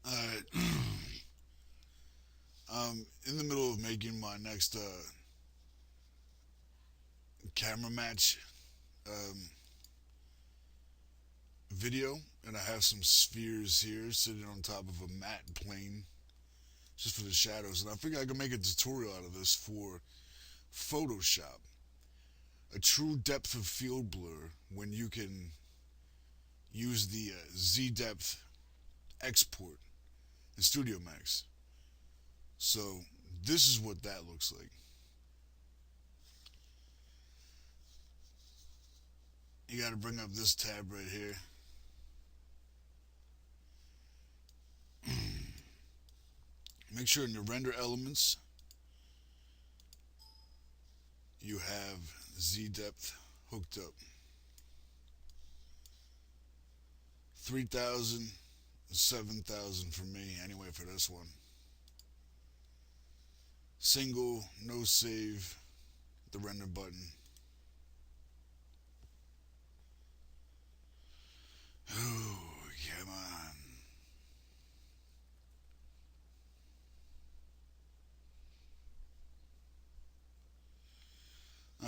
Alright. In the middle of making my next camera match um, video, and I have some spheres here sitting on top of a matte plane just for the shadows. And I figure I can make a tutorial out of this for Photoshop. A true depth of field blur when you can use the Z depth export in Studio Max. So this is what that looks like. You got to bring up this tab right here. Make sure in your render elements you have Z depth hooked up. 3,000, 7,000 for me anyway for this one. Single, no save, the render button. Oh, come on.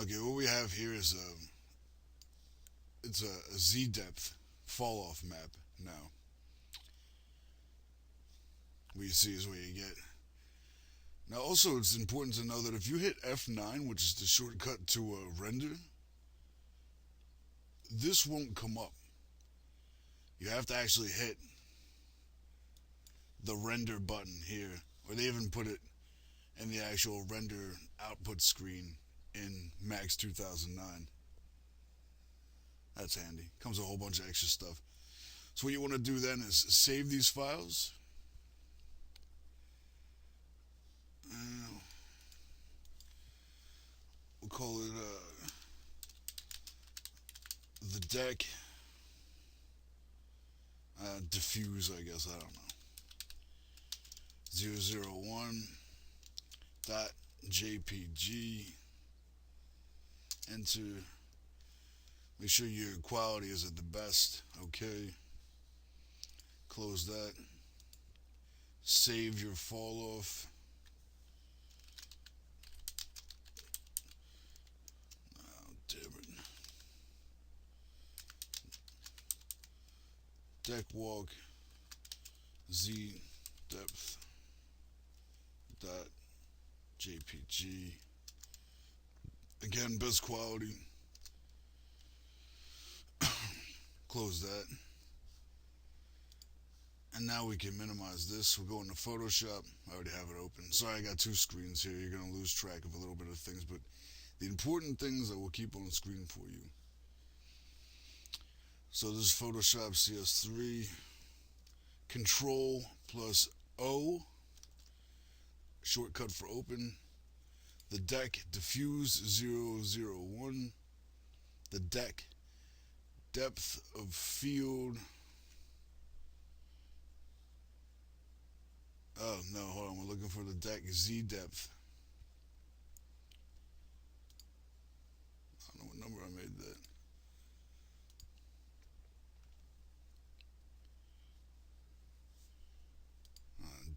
Okay, what we have here is it's a Z depth fall off map now. What you see is what you get. Now, also, it's important to know that if you hit F9, which is the shortcut to a render, this won't come up. You have to actually hit the render button here, or they even put it in the actual render output screen in Max 2009. That's handy. Comes with a whole bunch of extra stuff. So what you want to do then is save these files. Uh, we'll call it the deck diffuse, I guess. I don't know. 001 dot jpg. Enter. Make sure your quality is at the best. Okay. Close that. Save your fall off. Oh, damn it. Deck walk Z depth dot jpg. Again, best quality. Close that. And now we can minimize this. We'll go into Photoshop. I already have it open. Sorry, I got two screens here. You're going to lose track of a little bit of things, but the important things I will keep on the screen for you. So this is Photoshop CS3. Control plus O. Shortcut for open. The deck diffuse 001. The deck depth of field. Oh no, hold on. We're looking for the deck Z depth. I don't know what number I made that.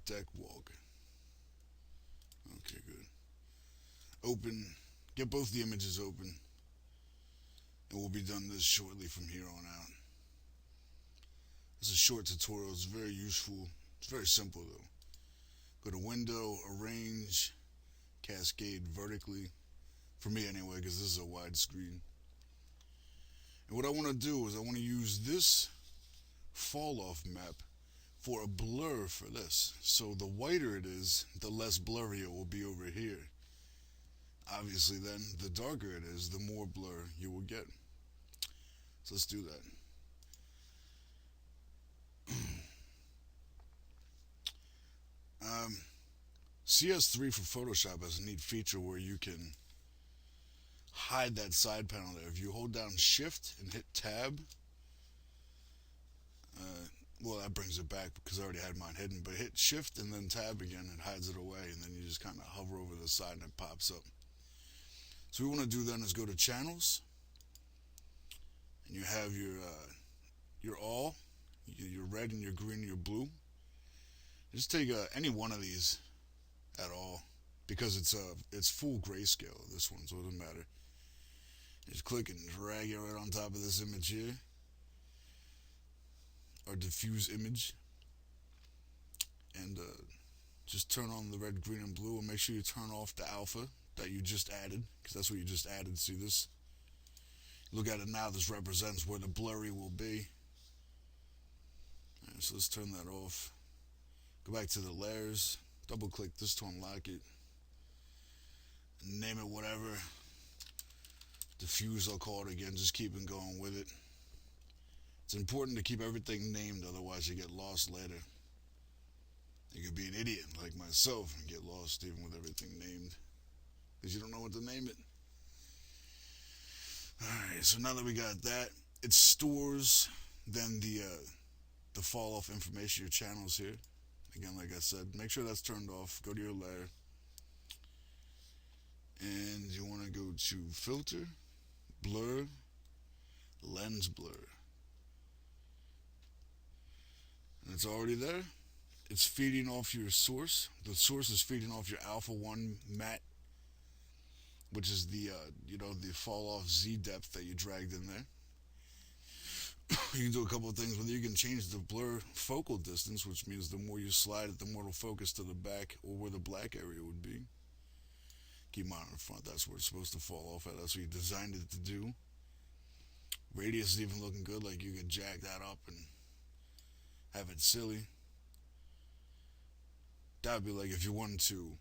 Deck walk. Okay, good. Open. Get both the images open. And we'll be done this shortly from here on out. This is a short tutorial. It's very useful. It's very simple though. Go to Window, Arrange, Cascade vertically. For me anyway, because this is a wide screen. And what I want to do is I want to use this fall off map for a blur for this. So the whiter it is, the less blurry it will be over here. Obviously then, the darker it is, the more blur you will get. So let's do that. CS3 for Photoshop has a neat feature where you can hide that side panel there. If you hold down Shift and hit Tab, well, that brings it back because I already had mine hidden, but hit Shift and then Tab again, it hides it away, and then you just kind of hover over the side and it pops up. So what we want to do then is go to Channels, and you have your all, your red and your green and your blue. Just take any one of these at all, because it's full grayscale, this one, so it doesn't matter. Just click and drag it right on top of this image here, our diffuse image, and just turn on the red, green, and blue, and make sure you turn off the alpha that you just added, because that's what you just added. See this? Look at it now. This represents where the blurry will be. Alright, so let's turn that off. Go back to the layers, double click this to unlock it, name it whatever. Diffuse, I'll call it again, just keep going with it. It's important to keep everything named, otherwise you get lost later. You could be an idiot like myself and get lost even with everything named, because you don't know what to name it. Alright, so now that we got that, it stores then the fall off information, your channels here. Again, like I said, make sure that's turned off. Go to your layer, and you want to go to filter, blur, lens blur, and it's already there. It's feeding off your source. The source is feeding off your alpha 1 matte, which is the the fall off Z depth that you dragged in there. You can do a couple of things with it. You can change the blur focal distance, which means the more you slide it, the more it'll focus to the back or where the black area would be. Keep mine in front. That's where it's supposed to fall off at. That's what you designed it to do. Radius is even looking good. Like you could jack that up and have it silly. That would be like if you wanted to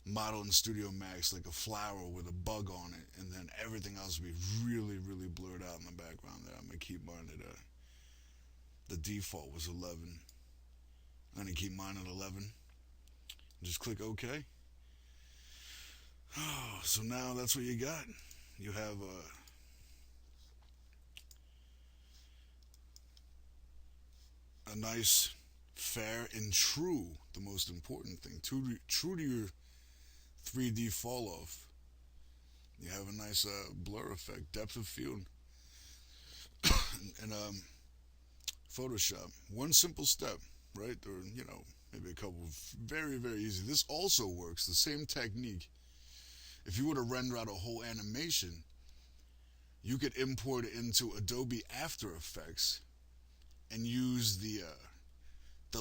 model in Studio Max like a flower with a bug on it, and then everything else would be really, really blurred out in the background there. I'm going to keep mine at the default was 11. I'm going to keep mine at 11. Just click OK. Oh, so now that's what you got. You have a nice, fair, and true, the most important thing, true to your 3D fall off. You have a nice blur effect, depth of field, and Photoshop. One simple step, right? Or maybe a couple of very, very easy. This also works, the same technique. If you were to render out a whole animation, you could import it into Adobe After Effects and use the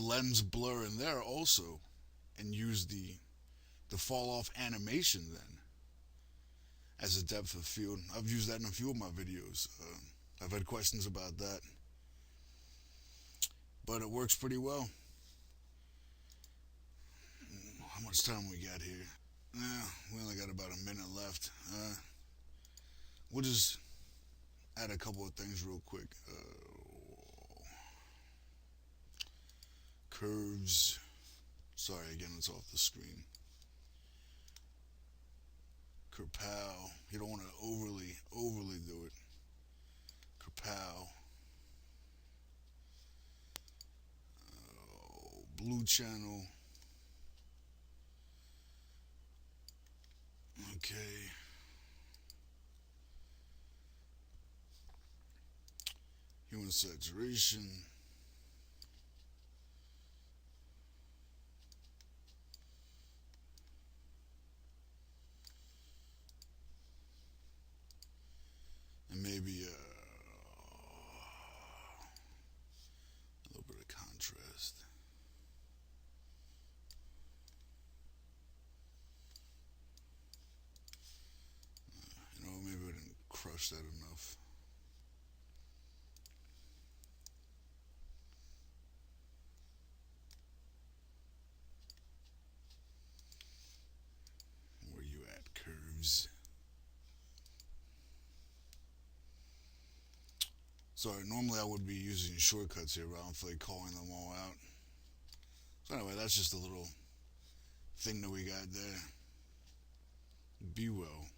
lens blur in there also, and use the fall off animation then as a depth of field. I've used that in a few of my videos. I've had questions about that, but it works pretty well. How much time we got here? We only got about a minute left. We'll just add a couple of things real quick. Curves. Sorry, again, it's off the screen. Kerpow. You don't want to overly do it. Kerpow. Blue channel. Okay. Human saturation. And maybe a little bit of contrast. Maybe I didn't crush that enough. Where you at, curves? Sorry, normally I would be using shortcuts here, but I don't feel like calling them all out. So anyway, that's just a little thing that we got there. Be well.